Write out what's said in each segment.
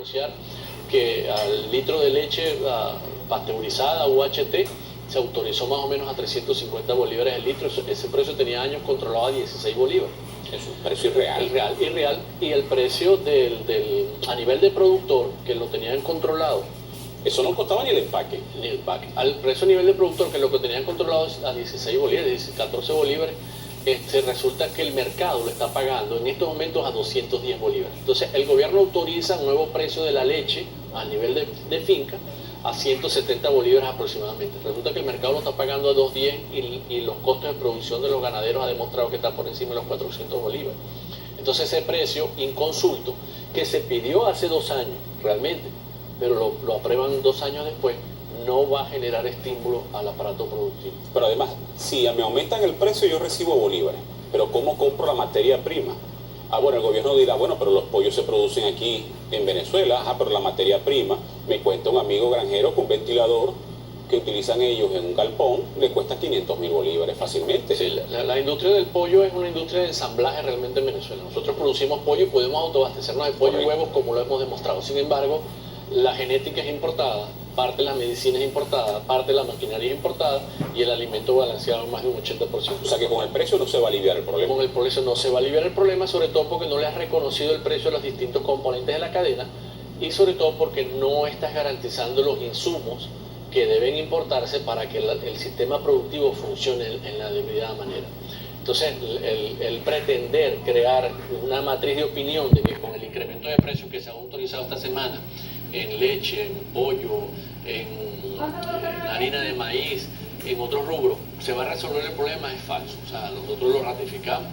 anunciar que al litro de leche pasteurizada, UHT, se autorizó más o menos a 350 bolívares el litro. Ese precio tenía años controlado a 16 bolívares. Es un precio irreal. Irreal. Y el precio a nivel de productor, que lo tenían controlado. Eso no costaba ni el empaque. Ni el empaque. Al precio a nivel de productor, que lo que tenían controlado a 16 bolívares, 14 bolívares, resulta que el mercado lo está pagando en estos momentos a 210 bolívares. Entonces, el gobierno autoriza un nuevo precio de la leche a nivel de finca a 170 bolívares aproximadamente. Resulta que el mercado lo está pagando a 210 y los costos de producción de los ganaderos ha demostrado que está por encima de los 400 bolívares. Entonces, ese precio inconsulto que se pidió hace 2 años realmente, pero lo aprueban 2 años después, no va a generar estímulo al aparato productivo. Pero además, si me aumentan el precio, yo recibo bolívares. Pero ¿cómo compro la materia prima? Bueno, el gobierno dirá, bueno, pero los pollos se producen aquí en Venezuela. Pero la materia prima, me cuenta un amigo granjero con un ventilador que utilizan ellos en un galpón, le cuesta 500.000 bolívares fácilmente. Sí, la industria del pollo es una industria de ensamblaje realmente en Venezuela. Nosotros producimos pollo y podemos autoabastecernos de pollo y huevos como lo hemos demostrado. Sin embargo, la genética es importada, parte de la medicina es importada, parte de la maquinaria es importada y el alimento balanceado en más de un 80%. O sea que con el precio no se va a aliviar el problema. Con el precio no se va a aliviar el problema, sobre todo porque no le has reconocido el precio a los distintos componentes de la cadena y sobre todo porque no estás garantizando los insumos que deben importarse para que el sistema productivo funcione en la debida manera. Entonces, el pretender crear una matriz de opinión de que con el incremento de precios que se ha autorizado esta semana en leche, en pollo, en harina de maíz, en otros rubros, se va a resolver el problema es falso. O sea, nosotros lo ratificamos.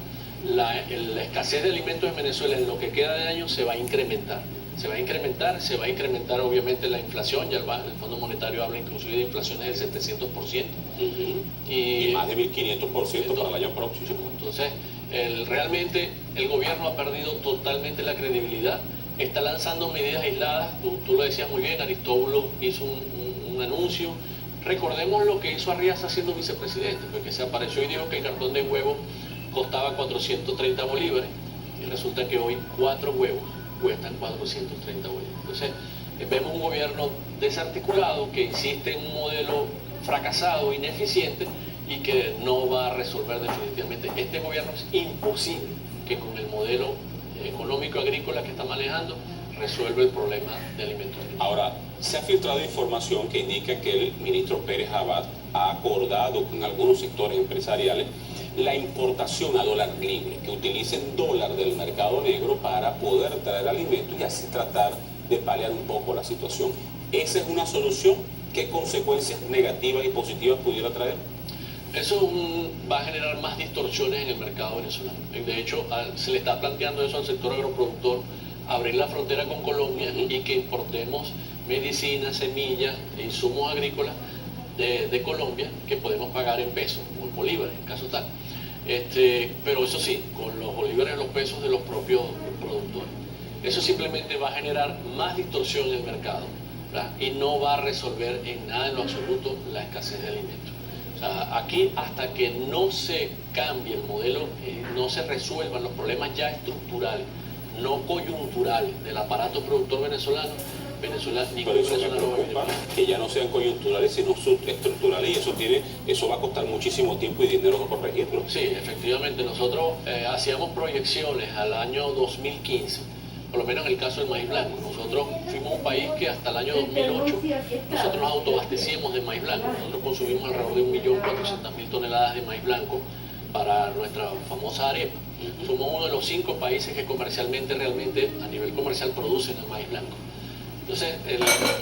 La escasez de alimentos en Venezuela en lo que queda de año se va a incrementar. Se va a incrementar obviamente la inflación, ya el Fondo Monetario habla inclusive de inflaciones del 700%. Y más de 1.500% para el año próximo. Entonces, realmente el gobierno ha perdido totalmente la credibilidad, está lanzando medidas aisladas, tú lo decías muy bien, Aristóbulo hizo un anuncio. Recordemos lo que hizo Arriaza siendo vicepresidente, porque se apareció y dijo que el cartón de huevo costaba 430 bolívares y resulta que hoy 4 huevos cuestan 430 bolívares. Entonces, vemos un gobierno desarticulado que insiste en un modelo fracasado, ineficiente y que no va a resolver definitivamente. Este gobierno es imposible que con el modelo económico agrícola que está manejando resuelve el problema de alimentos. Ahora, se ha filtrado información que indica que el ministro Pérez Abad ha acordado con algunos sectores empresariales la importación a dólar libre, que utilicen dólar del mercado negro para poder traer alimentos y así tratar de paliar un poco la situación. ¿Esa es una solución? ¿Qué consecuencias negativas y positivas pudiera traer? Eso va a generar más distorsiones en el mercado venezolano. De hecho, se le está planteando eso al sector agroproductor, abrir la frontera con Colombia y que importemos medicinas, semillas e insumos agrícolas de Colombia que podemos pagar en pesos o en bolívares, en caso tal. Pero eso sí, con los bolívares y los pesos de los propios productores. Eso simplemente va a generar más distorsión en el mercado, ¿verdad? Y no va a resolver en nada en lo absoluto la escasez de alimentos. O sea, aquí hasta que no se cambie el modelo, no se resuelvan los problemas ya estructurales, no coyunturales del aparato productor venezolano, Pero eso me preocupa, que ya no sean coyunturales sino estructurales y eso va a costar muchísimo tiempo y dinero corregirlo. Sí, efectivamente, nosotros hacíamos proyecciones al año 2015, por lo menos en el caso del maíz blanco. Nosotros fuimos un país que hasta el año 2008 nosotros nos autoabastecíamos de maíz blanco. Nosotros consumimos alrededor de 1.400.000 toneladas de maíz blanco para nuestra famosa arepa. Somos uno de los 5 países que comercialmente, realmente a nivel comercial, producen el maíz blanco. Entonces,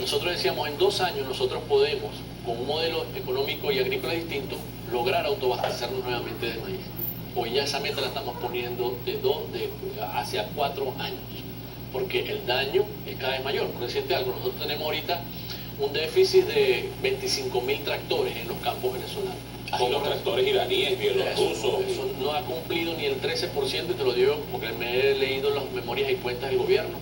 nosotros decíamos, en 2 años nosotros podemos, con un modelo económico y agrícola distinto, lograr autoabastecernos nuevamente de maíz. Hoy ya esa meta la estamos poniendo hacia 4 años, porque el daño es cada vez mayor. Por decirte algo, nosotros tenemos ahorita un déficit de 25.000 tractores en los campos venezolanos. Los tractores iraníes, bielorrusos. Eso no ha cumplido ni el 13%, y te lo digo porque me he leído las memorias y cuentas del gobierno,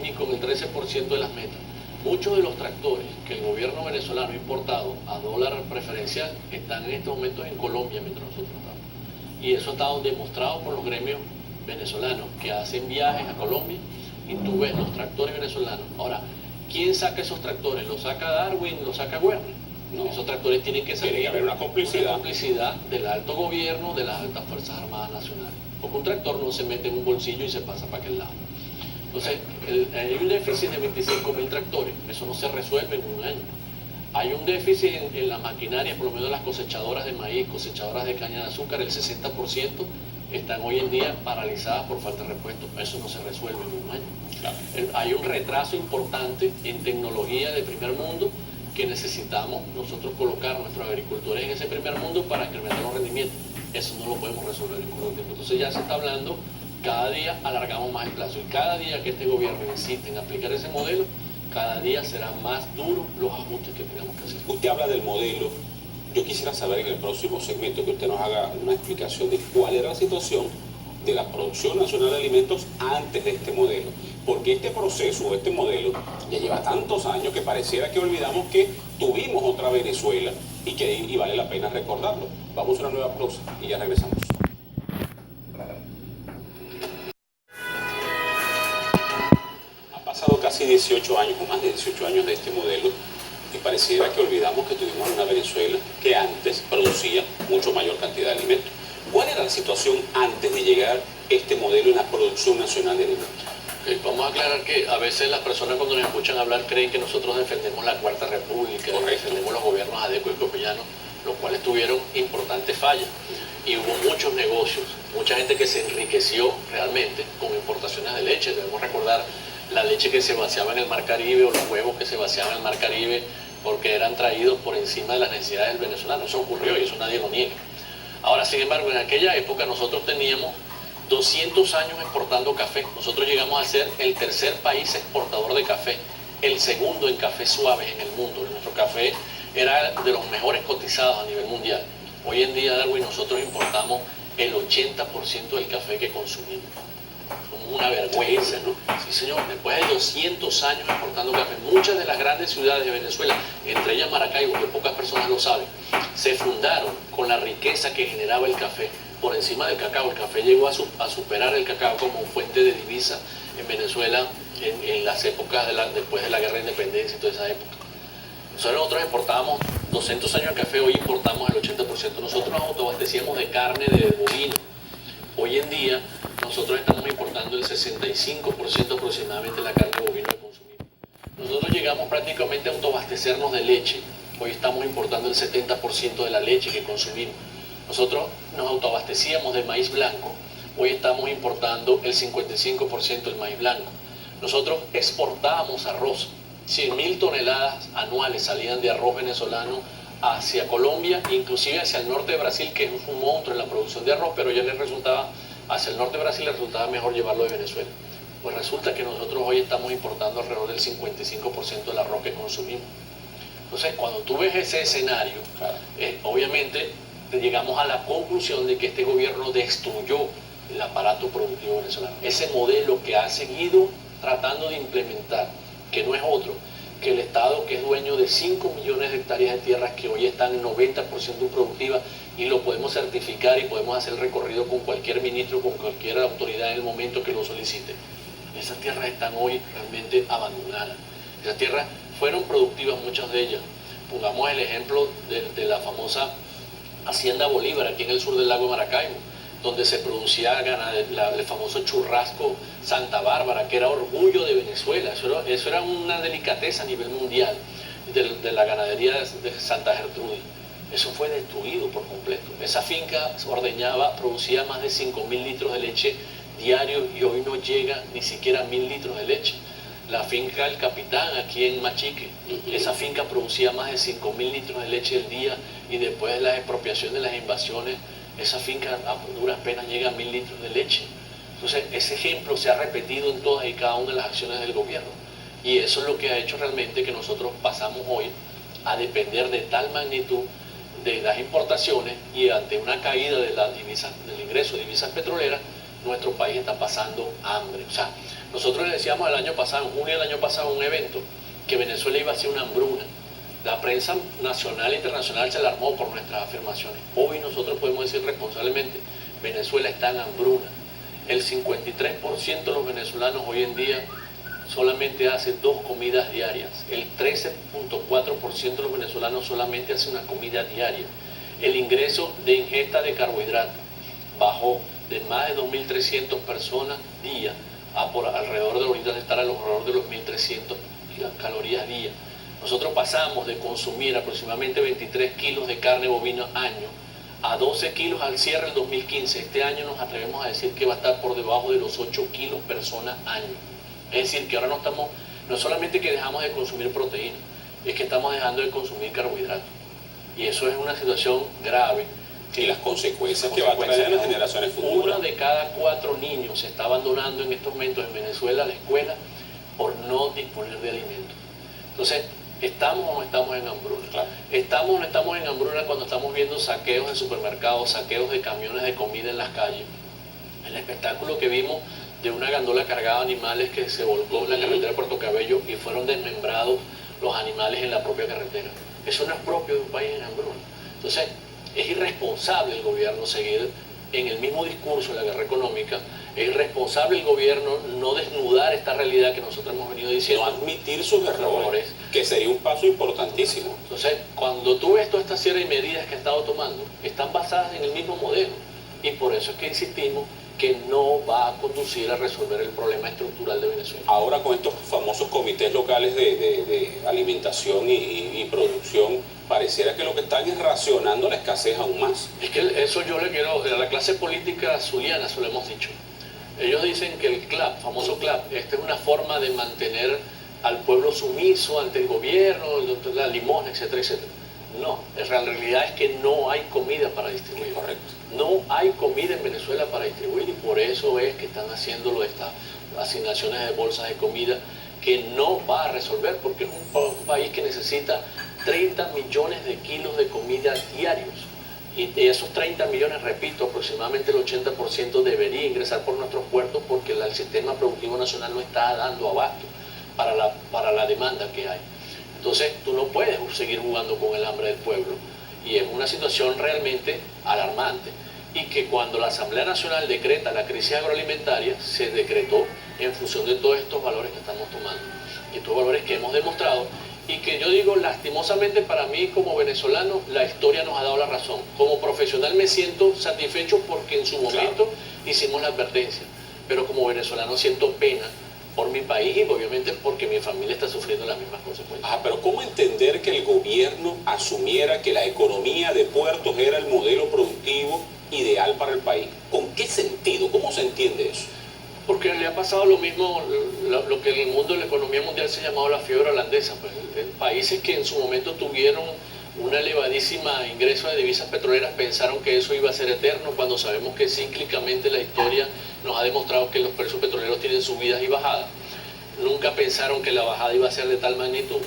ni con el 13% de las metas. Muchos de los tractores que el gobierno venezolano ha importado a dólar preferencial están en estos momentos en Colombia mientras nosotros estamos. Y eso ha estado demostrado por los gremios venezolanos que hacen viajes a Colombia y tú ves los tractores venezolanos. Ahora, ¿quién saca esos tractores? ¿Los saca Darwin? ¿Los saca Werner? No. Esos tractores tienen que salir. Tiene que haber una complicidad del alto gobierno, de las altas Fuerzas Armadas Nacionales. Porque un tractor no se mete en un bolsillo y se pasa para aquel lado. Entonces, hay un déficit de 25.000 tractores. Eso no se resuelve en un año. Hay un déficit en la maquinaria, por lo menos las cosechadoras de maíz, cosechadoras de caña de azúcar, el 60% están hoy en día paralizadas por falta de repuesto. Eso no se resuelve en un año. Claro. Hay un retraso importante en tecnología de primer mundo que necesitamos nosotros colocar a nuestros agricultores en ese primer mundo para incrementar los rendimientos. Eso no lo podemos resolver en un tiempo. Entonces ya se está hablando, cada día alargamos más el plazo y cada día que este gobierno insiste en aplicar ese modelo, cada día serán más duros los ajustes que tengamos que hacer. Usted habla del modelo. Yo quisiera saber en el próximo segmento que usted nos haga una explicación de cuál era la situación de la producción nacional de alimentos antes de este modelo. Porque este proceso, este modelo, ya lleva tantos años que pareciera que olvidamos que tuvimos otra Venezuela y vale la pena recordarlo. Vamos a una nueva pausa y ya regresamos. Han pasado casi 18 años, o más de 18 años de este modelo, y pareciera que olvidamos que tuvimos una Venezuela que antes producía mucho mayor cantidad de alimentos. ¿Cuál era la situación antes de llegar este modelo en la producción nacional de alimentos? Vamos a aclarar que a veces las personas cuando nos escuchan hablar creen que nosotros defendemos la Cuarta República, defendemos los gobiernos Adeco y Copellano, los cuales tuvieron importantes fallas. Y hubo muchos negocios, mucha gente que se enriqueció realmente con importaciones de leche. Debemos recordar la leche que se vaciaba en el Mar Caribe o los huevos que se vaciaban en el Mar Caribe porque eran traídos por encima de las necesidades del venezolano. Eso ocurrió y eso nadie lo niega. Ahora, sin embargo, en aquella época nosotros teníamos 200 años exportando café. Nosotros llegamos a ser el tercer país exportador de café, el segundo en café suave en el mundo. Nuestro café era de los mejores cotizados a nivel mundial. Hoy en día, Darwin, nosotros importamos el 80% del café que consumimos. Como una vergüenza, ¿no? Sí, señor. Después de 200 años exportando café, muchas de las grandes ciudades de Venezuela, entre ellas Maracaibo, que pocas personas lo saben, se fundaron con la riqueza que generaba el café por encima del cacao. El café llegó a superar el cacao como fuente de divisa en Venezuela en las épocas después de la guerra de independencia y toda esa época. Nosotros exportábamos 200 años de café, hoy importamos el 80%. Nosotros nos autoabastecíamos de carne de bovino. Hoy en día nosotros estamos importando el 65% aproximadamente de la carne de bovino que consumimos. Nosotros llegamos prácticamente a autoabastecernos de leche. Hoy estamos importando el 70% de la leche que consumimos. Nosotros nos autoabastecíamos de maíz blanco. Hoy estamos importando el 55% del maíz blanco. Nosotros exportábamos arroz. 100.000 toneladas anuales salían de arroz venezolano hacia Colombia, inclusive hacia el norte de Brasil, que es un monstruo en la producción de arroz, pero ya les resultaba, hacia el norte de Brasil les resultaba mejor llevarlo de Venezuela. Pues resulta que nosotros hoy estamos importando alrededor del 55% del arroz que consumimos. Entonces, cuando tú ves ese escenario, obviamente llegamos a la conclusión de que este gobierno destruyó el aparato productivo venezolano. Ese modelo que ha seguido tratando de implementar, que no es otro que el Estado, que es dueño de 5 millones de hectáreas de tierras que hoy están en 90% productivas, y lo podemos certificar y podemos hacer el recorrido con cualquier ministro, con cualquier autoridad en el momento que lo solicite. Esas tierras están hoy realmente abandonadas. Esas tierras fueron productivas, muchas de ellas. Pongamos el ejemplo de la famosa Hacienda Bolívar, aquí en el sur del lago de Maracaibo, donde se producía el famoso churrasco Santa Bárbara, que era orgullo de Venezuela. Eso era una delicadeza a nivel mundial de la ganadería de Santa Gertrudis. Eso fue destruido por completo. Esa finca ordeñaba, producía más de 5.000 litros de leche diarios y hoy no llega ni siquiera a 1.000 litros de leche. La finca El Capitán, aquí en Machique, esa finca producía más de 5.000 litros de leche al día, y después de las expropiaciones, de las invasiones, esa finca a duras penas llega a 1.000 litros de leche. Entonces, ese ejemplo se ha repetido en todas y cada una de las acciones del gobierno. Y eso es lo que ha hecho realmente que nosotros pasamos hoy a depender de tal magnitud de las importaciones, y ante una caída de la divisa, del ingreso de divisas petroleras, nuestro país está pasando hambre. O sea, nosotros le decíamos el año pasado, en junio del año pasado, un evento, que Venezuela iba a ser una hambruna. La prensa nacional e internacional se alarmó por nuestras afirmaciones. Hoy nosotros podemos decir responsablemente, Venezuela está en hambruna. El 53% de los venezolanos hoy en día solamente hace 2 comidas diarias. El 13.4% de los venezolanos solamente hace una comida diaria. El ingreso de ingesta de carbohidratos bajó de más de 2.300 personas día a por alrededor de ahorita de estar alrededor de los 1.300 calorías día. Nosotros pasamos de consumir aproximadamente 23 kilos de carne bovina año a 12 kilos al cierre del 2015. Este año nos atrevemos a decir que va a estar por debajo de los 8 kilos persona año. Es decir, que ahora no solamente que dejamos de consumir proteína, es que estamos dejando de consumir carbohidratos. Y eso es una situación grave. Y las consecuencias que va a traer en las generaciones futuras. 1 de cada 4 niños se está abandonando en estos momentos en Venezuela la escuela por no disponer de alimentos. Entonces, ¿estamos o no estamos en hambruna? Claro. ¿Estamos o no estamos en hambruna cuando estamos viendo saqueos de supermercados, saqueos de camiones de comida en las calles? El espectáculo que vimos de una gandola cargada de animales que se volcó en la carretera de Puerto Cabello y fueron desmembrados los animales en la propia carretera. Eso no es propio de un país en hambruna. Entonces, es irresponsable el gobierno seguir en el mismo discurso de la guerra económica, es irresponsable el gobierno no desnudar esta realidad que nosotros hemos venido diciendo. No admitir sus errores, que sería un paso importantísimo. Entonces, cuando tú ves toda esta serie de medidas que ha estado tomando, están basadas en el mismo modelo. Y por eso es que insistimos que no va a conducir a resolver el problema estructural de Venezuela. Ahora con estos famosos comités locales de alimentación y producción, pareciera que lo que están es racionando la escasez aún más. Es que eso yo le quiero, a la clase política zuliana se lo hemos dicho. Ellos dicen que el CLAP, famoso CLAP, esta es una forma de mantener al pueblo sumiso ante el gobierno, la limosna, etcétera, etcétera. No, la realidad es que no hay comida para distribuir. Correcto. No hay comida en Venezuela para distribuir y por eso es que están haciendo estas asignaciones de bolsas de comida que no va a resolver porque es un país que necesita 30 millones de kilos de comida diarios. Y de esos 30 millones, repito, aproximadamente el 80% debería ingresar por nuestros puertos porque el sistema productivo nacional no está dando abasto para la demanda que hay. Entonces, tú no puedes seguir jugando con el hambre del pueblo. Y es una situación realmente alarmante. Y que cuando la Asamblea Nacional decreta la crisis agroalimentaria, se decretó en función de todos estos valores que estamos tomando. Y estos valores que hemos demostrado. Y que yo digo, lastimosamente para mí como venezolano, la historia nos ha dado la razón. Como profesional me siento satisfecho porque en su momento hicimos la advertencia. Pero como venezolano siento pena por mi país y obviamente porque mi familia está sufriendo las mismas consecuencias. Pero ¿cómo entender que el gobierno asumiera que la economía de puertos era el modelo productivo ideal para el país? ¿Con qué sentido? ¿Cómo se entiende eso? Porque le ha pasado lo mismo, lo que en el mundo de la economía mundial se ha llamado la fiebre holandesa. Pues, países que en su momento tuvieron una elevadísima ingreso de divisas petroleras pensaron que eso iba a ser eterno cuando sabemos que cíclicamente la historia nos ha demostrado que los precios petroleros tienen subidas y bajadas. Nunca pensaron que la bajada iba a ser de tal magnitud.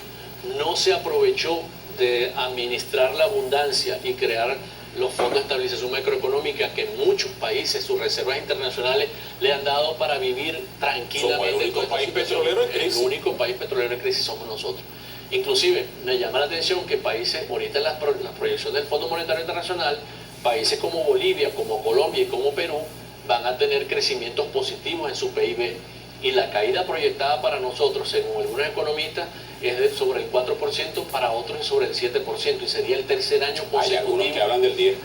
No se aprovechó de administrar la abundancia y crear los fondos de estabilización macroeconómica que muchos países, sus reservas internacionales, le han dado para vivir tranquilamente. Somos el único país petrolero en crisis. El único país petrolero en crisis somos nosotros. Inclusive, me llama la atención que países, ahorita en la proyección del Fondo Monetario Internacional, países como Bolivia, como Colombia y como Perú, van a tener crecimientos positivos en su PIB. Y la caída proyectada para nosotros, según algunos economistas, es de sobre el 4%, para otros es sobre el 7%, y sería el tercer año consecutivo. Hay algunos que hablan del 10%.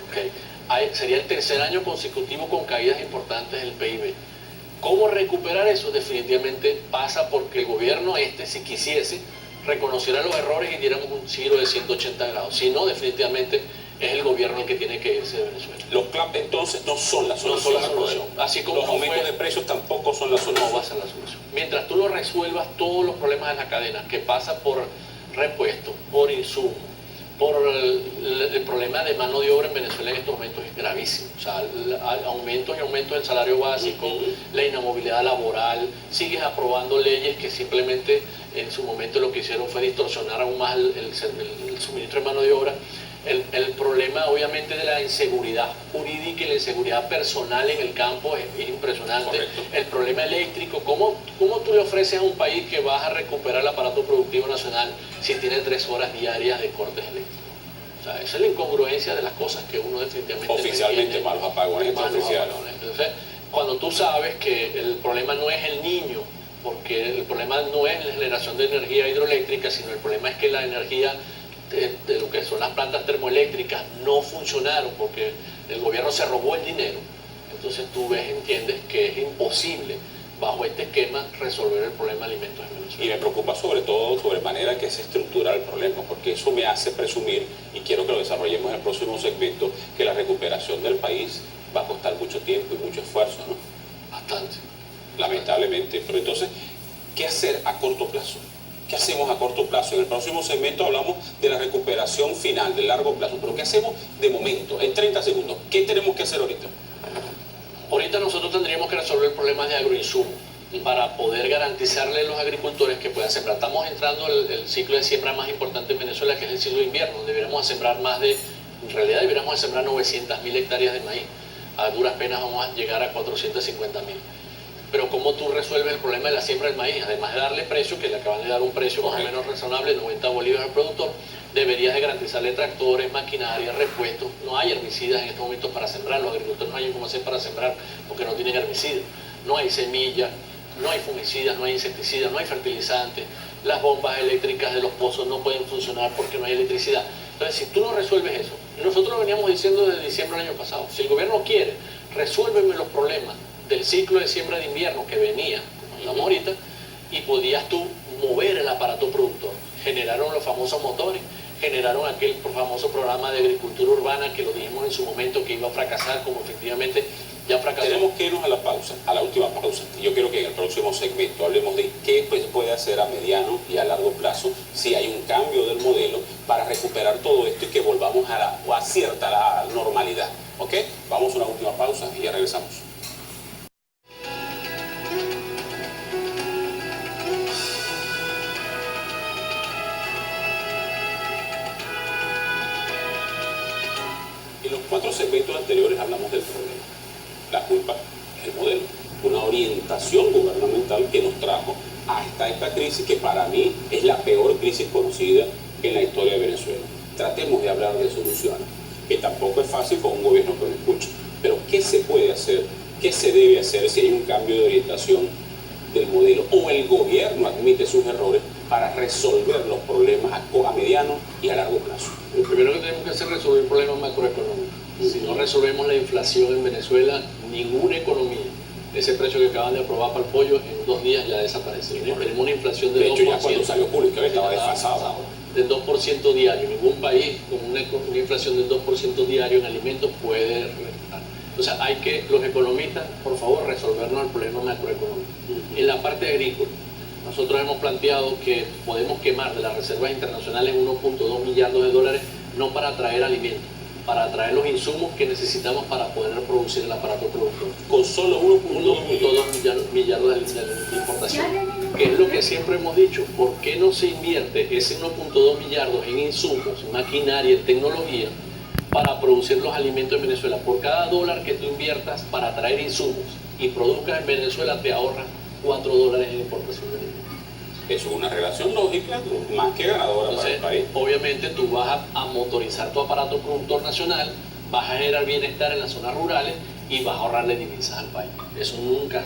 Sería el tercer año consecutivo con caídas importantes del PIB. ¿Cómo recuperar eso? Definitivamente pasa porque el gobierno si quisiese, reconociera los errores y diéramos un giro de 180 grados. Si no, definitivamente es el gobierno el que tiene que irse de Venezuela. Los CLAP entonces no son la solución. No son la solución. Así como los aumentos de precios tampoco son la solución. No va a ser la solución. Mientras tú no resuelvas todos los problemas de la cadena, que pasa por repuestos, por insumos, por el problema de mano de obra en Venezuela en estos momentos es gravísimo. O sea, aumentos y aumentos del salario básico, la inamovilidad laboral, sigues aprobando leyes que simplemente en su momento lo que hicieron fue distorsionar aún más el suministro de mano de obra. El problema obviamente de la inseguridad jurídica y la inseguridad personal en el campo es impresionante. Correcto. El problema eléctrico, ¿cómo tú le ofreces a un país que vas a recuperar el aparato productivo nacional si tiene 3 horas diarias de cortes eléctricos? O sea, esa es la incongruencia de las cosas que uno definitivamente oficialmente no malos apagones oficiales. Entonces, cuando tú sabes que el problema no es el niño porque el problema no es la generación de energía hidroeléctrica, sino el problema es que la energía de lo que son las plantas termoeléctricas no funcionaron porque el gobierno se robó el dinero. Entonces tú entiendes que es imposible bajo este esquema resolver el problema de alimentos en Venezuela. Y me preocupa sobre todo manera que se estructura el problema, porque eso me hace presumir, y quiero que lo desarrollemos en el próximo segmento, que la recuperación del país va a costar mucho tiempo y mucho esfuerzo, ¿no? Bastante. Lamentablemente. Pero entonces, ¿qué hacer a corto plazo? ¿Qué hacemos a corto plazo? En el próximo segmento hablamos de la recuperación final, de largo plazo. Pero ¿qué hacemos de momento? En 30 segundos, ¿qué tenemos que hacer ahorita? Ahorita nosotros tendríamos que resolver problemas de agroinsumos para poder garantizarle a los agricultores que puedan sembrar. Estamos entrando el ciclo de siembra más importante en Venezuela, que es el ciclo de invierno, donde deberíamos sembrar en realidad deberíamos sembrar 900.000 hectáreas de maíz. A duras penas vamos a llegar a 450.000. Pero ¿cómo tú resuelves el problema de la siembra del maíz? Además de darle precio, que le acaban de dar un precio más o menos razonable, 90 bolívares al productor, deberías de garantizarle tractores, maquinaria, repuestos. No hay herbicidas en estos momentos para sembrar, los agricultores no hay cómo hacer para sembrar porque no tienen herbicidas. No hay semillas, no hay fungicidas, no hay insecticidas, no hay fertilizantes. Las bombas eléctricas de los pozos no pueden funcionar porque no hay electricidad. Entonces, si tú no resuelves eso, y nosotros lo veníamos diciendo desde diciembre del año pasado, si el gobierno quiere, resuélveme los problemas del ciclo de siembra de invierno que venía, como hablamos ahorita, y podías tú mover el aparato productor. Generaron los famosos motores, generaron aquel famoso programa de agricultura urbana que lo dijimos en su momento que iba a fracasar, como efectivamente ya fracasó. Tenemos que irnos a la pausa, a la última pausa. Yo quiero que en el próximo segmento hablemos de qué se puede hacer a mediano y a largo plazo si hay un cambio del modelo para recuperar todo esto y que volvamos a cierta la normalidad. ¿Ok? Vamos a una última pausa y ya regresamos. En los 4 segmentos anteriores hablamos del problema. La culpa es el modelo. Una orientación gubernamental que nos trajo hasta esta crisis que para mí es la peor crisis conocida en la historia de Venezuela. Tratemos de hablar de soluciones, que tampoco es fácil con un gobierno que no escucha. Pero ¿qué se puede hacer? ¿Qué se debe hacer si hay un cambio de orientación del modelo? ¿O el gobierno admite sus errores para resolver los problemas a mediano y a largo plazo? Lo primero que tenemos que hacer es resolver problemas macroeconómicos. Si no resolvemos la inflación en Venezuela, ninguna economía, ese precio que acaban de aprobar para el pollo, en 2 días ya desaparece. Tenemos una inflación del 2%. De hecho, ya cuando salió público estaba desfasado. Del 2% diario. Ningún país con una inflación del 2% diario en alimentos puede recuperar. Entonces hay que, los economistas, por favor, resolvernos el problema macroeconómico. En la parte agrícola, nosotros hemos planteado que podemos quemar de las reservas internacionales 1.2 millardos de dólares, no para atraer alimentos, para atraer los insumos que necesitamos para poder producir el aparato productor. Con solo 1.2 millardos de importación. Que es lo que siempre hemos dicho, ¿por qué no se invierte ese 1.2 millardos en insumos, maquinaria, en tecnología, para producir los alimentos en Venezuela? Por cada dólar que tú inviertas para traer insumos y produzcas en Venezuela, te ahorras $4 en importación de alimentos. Eso es una relación lógica más que ganadora. Entonces, para el país. Obviamente tú vas a motorizar tu aparato productor nacional, vas a generar bienestar en las zonas rurales y vas a ahorrarle divisas al país. Eso nunca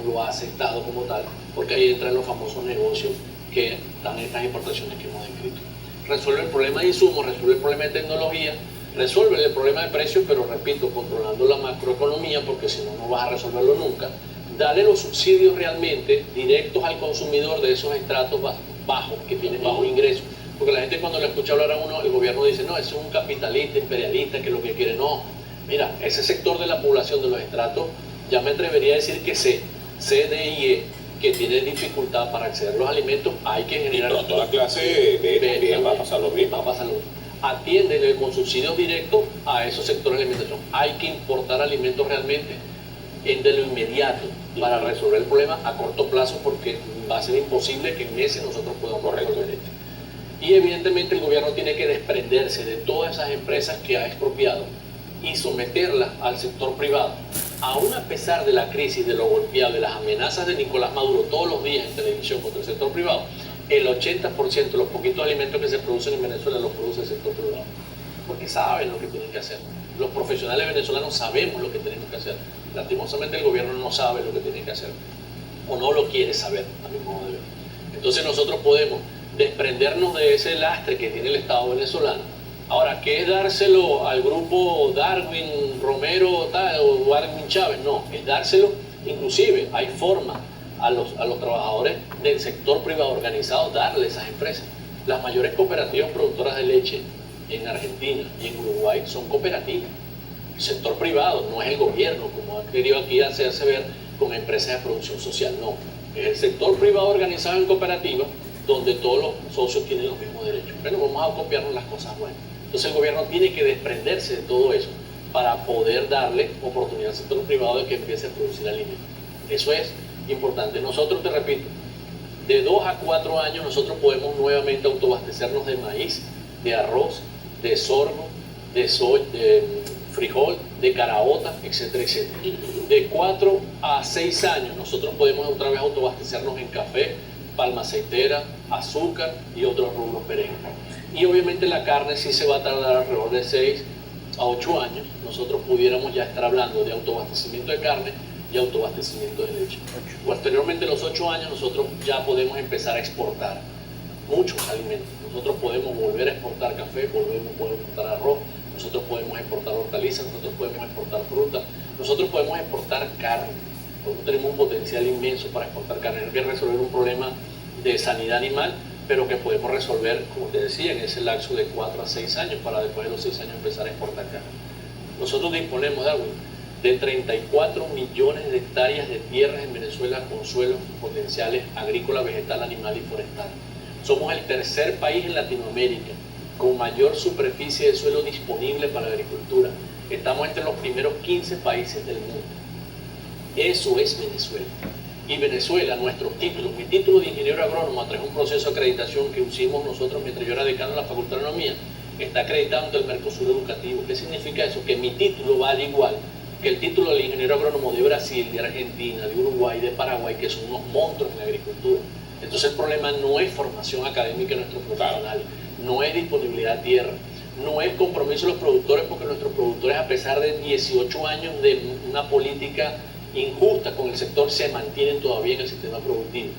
no lo ha aceptado como tal, porque ahí entran los famosos negocios que dan estas importaciones que hemos descrito. Resuelve el problema de insumos, resuelve el problema de tecnología, resuelve el problema de precios, pero repito, controlando la macroeconomía, porque si no, no vas a resolverlo nunca. Dale los subsidios realmente directos al consumidor de esos estratos bajos, que tienen bajos ingresos. Porque la gente cuando le escucha hablar a uno, el gobierno dice, no, ese es un capitalista, imperialista, que lo que quiere. No, mira, ese sector de la población de los estratos, ya me atrevería a decir que C, D y E, que tiene dificultad para acceder a los alimentos, hay que generar... Y pronto la clase B también va a pasar lo mismo. Va a pasar lo mismo. Atienden con subsidios directos a esos sectores de alimentación. Hay que importar alimentos realmente de lo inmediato para resolver el problema a corto plazo, porque va a ser imposible que en meses nosotros podamos resolver esto. Y evidentemente el gobierno tiene que desprenderse de todas esas empresas que ha expropiado y someterlas al sector privado. Aún a pesar de la crisis, de lo golpeado, de las amenazas de Nicolás Maduro todos los días en televisión contra el sector privado, el 80% de los poquitos alimentos que se producen en Venezuela los produce el sector privado, porque saben lo que tienen que hacer. Los profesionales venezolanos sabemos lo que tenemos que hacer. Lastimosamente el gobierno no sabe lo que tiene que hacer. o no lo quiere saber, a mi modo de ver. Entonces nosotros podemos desprendernos de ese lastre que tiene el Estado venezolano. Ahora, ¿qué es dárselo al grupo Darwin, Romero tal, o Darwin Chávez? No, es dárselo, inclusive hay formas a los trabajadores del sector privado organizado darle esas empresas. Las mayores cooperativas productoras de leche en Argentina y en Uruguay son cooperativas. El sector privado no es el gobierno, como ha querido aquí hacerse ver con empresas de producción social, no. Es el sector privado organizado en cooperativas donde todos los socios tienen los mismos derechos. Bueno, vamos a copiarnos las cosas buenas. Entonces el gobierno tiene que desprenderse de todo eso para poder darle oportunidad al sector privado de que empiece a producir alimentos. Eso es importante. Nosotros, te repito, de 2 a 4 años nosotros podemos nuevamente autoabastecernos de maíz, de arroz, de sorgo, de soya, de frijol, de caraota, etcétera, etcétera. De 4 a 6 años nosotros podemos otra vez autoabastecernos en café, palma aceitera, azúcar y otros rubros perennes. Y obviamente la carne sí se va a tardar alrededor de 6 a 8 años. Nosotros pudiéramos ya estar hablando de autoabastecimiento de carne y autoabastecimiento de leche. Posteriormente a los 8 años nosotros ya podemos empezar a exportar muchos alimentos. Nosotros podemos volver a exportar café, podemos exportar arroz, nosotros podemos exportar hortalizas, nosotros podemos exportar fruta, nosotros podemos exportar carne. Nosotros tenemos un potencial inmenso para exportar carne. No hay que resolver un problema de sanidad animal, pero que podemos resolver, como te decía, en ese lapso de 4 a 6 años, para después de los 6 años empezar a exportar carne. Nosotros disponemos, Darwin, de 34 millones de hectáreas de tierras en Venezuela con suelos potenciales agrícola, vegetal, animal y forestal. Somos el tercer país en Latinoamérica con mayor superficie de suelo disponible para la agricultura. Estamos entre los primeros 15 países del mundo. Eso es Venezuela. Y Venezuela, nuestros títulos, mi título de ingeniero agrónomo a través de un proceso de acreditación que hicimos nosotros mientras yo era decano de la Facultad de Agronomía, está acreditado ante el Mercosur Educativo. ¿Qué significa eso? Que mi título vale igual que el título del ingeniero agrónomo de Brasil, de Argentina, de Uruguay, de Paraguay, que son unos monstruos en la agricultura. Entonces el problema no es formación académica de nuestros profesionales, no es disponibilidad de tierra, no es compromiso de los productores, porque nuestros productores, a pesar de 18 años de una política injusta con el sector, se mantienen todavía en el sistema productivo.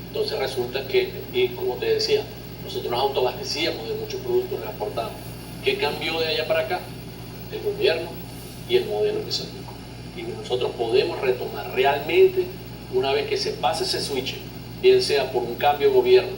Entonces resulta que, y como te decía, nosotros nos autoabastecíamos de muchos productos, nos exportamos. ¿Qué cambió de allá para acá? El gobierno y el modelo que se aplicó. Y nosotros podemos retomar realmente, una vez que se pase ese switch, bien sea por un cambio de gobierno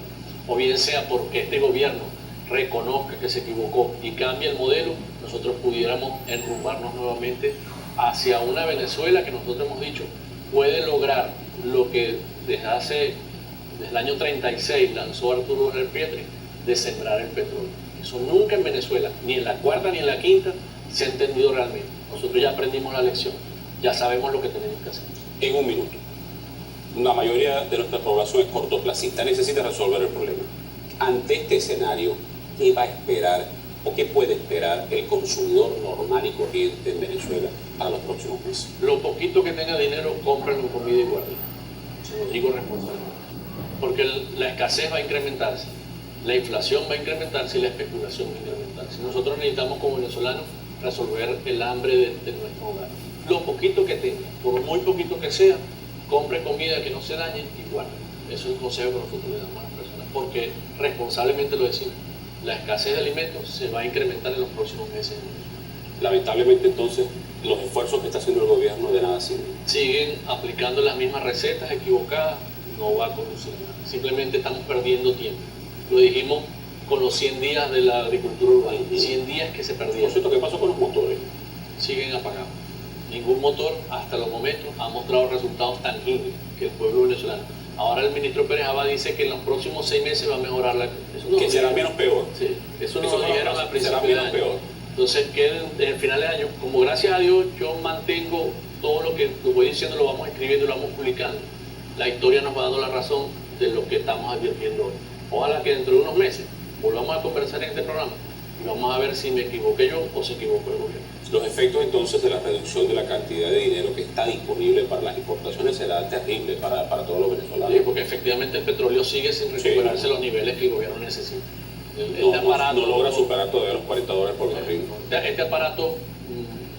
o bien sea porque este gobierno reconozca que se equivocó y cambie el modelo, nosotros pudiéramos enrumbarnos nuevamente hacia una Venezuela que nosotros hemos dicho puede lograr lo que desde el año 36 lanzó Arturo Pietri, de sembrar el petróleo. Eso nunca en Venezuela, ni en la cuarta ni en la quinta, se ha entendido realmente. Nosotros ya aprendimos la lección, ya sabemos lo que tenemos que hacer. En un minuto, la mayoría de nuestra población es cortoplacista, necesita resolver el problema. Ante este escenario, ¿qué va a esperar o qué puede esperar el consumidor normal y corriente en Venezuela para los próximos meses? Lo poquito que tenga dinero, cómpralo en comida y guardia. Se lo digo responsablemente. Porque la escasez va a incrementarse, la inflación va a incrementarse y la especulación va a incrementarse. Nosotros necesitamos como venezolanos resolver el hambre de nuestro hogar. Lo poquito que tenga, por muy poquito que sea, compre comida que no se dañe y guarde. Eso es el consejo que nosotros le damos a las personas, porque responsablemente lo decimos. La escasez de alimentos se va a incrementar en los próximos meses. Lamentablemente, entonces, los esfuerzos que está haciendo el gobierno de nada sirven. Siguen aplicando las mismas recetas equivocadas, no va a conducir a nada. Simplemente estamos perdiendo tiempo. Lo dijimos con los 100 días de la agricultura urbana, 100 días que se perdieron. Por cierto, ¿qué pasó con los motores? Siguen apagados. Ningún motor hasta los momentos ha mostrado resultados tangibles que el pueblo venezolano. Ahora el ministro Pérez Abad dice que en los próximos 6 meses va a mejorar la... Que será menos peor. Sí, eso nos lo dijeron al principio del año. Peor. Entonces, que en el final de año, como gracias a Dios yo mantengo todo lo que voy diciendo, lo vamos escribiendo y lo vamos publicando, la historia nos va dando la razón de lo que estamos advirtiendo hoy. Ojalá que dentro de unos meses volvamos a conversar en este programa y vamos a ver si me equivoqué yo o se equivocó el gobierno. Los efectos entonces de la reducción de la cantidad de dinero que está disponible para las importaciones será terrible para todos los venezolanos. Sí, porque efectivamente el petroleo sigue sin recuperarse los niveles que el gobierno necesita. No logra superar todavía los $40 por barril. Este aparato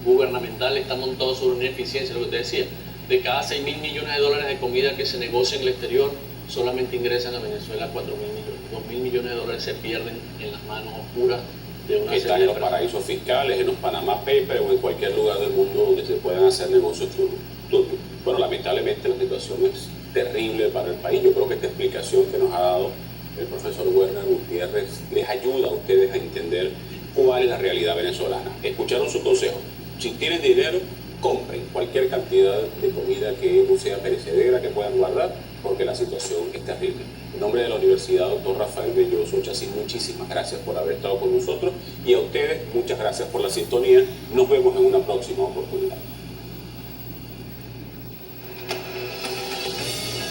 gubernamental está montado sobre una ineficiencia, lo que te decía. De cada 6.000 millones de dólares de comida que se negocia en el exterior, solamente ingresan a Venezuela 4.000 millones. 2.000 millones de dólares se pierden en las manos oscuras de una que están en los paraísos fiscales, en los Panama Papers o en cualquier lugar del mundo donde se puedan hacer negocios turbios. Bueno, lamentablemente la situación es terrible para el país. Yo creo que esta explicación que nos ha dado el profesor Werner Gutiérrez les ayuda a ustedes a entender cuál es la realidad venezolana. Escucharon su consejo. Si tienen dinero, compren cualquier cantidad de comida que no sea perecedera, que puedan guardar, porque la situación es terrible. En nombre de la Universidad Dr. Rafael Belloso Chacín, muchísimas gracias por haber estado con nosotros y a ustedes muchas gracias por la sintonía. Nos vemos en una próxima oportunidad.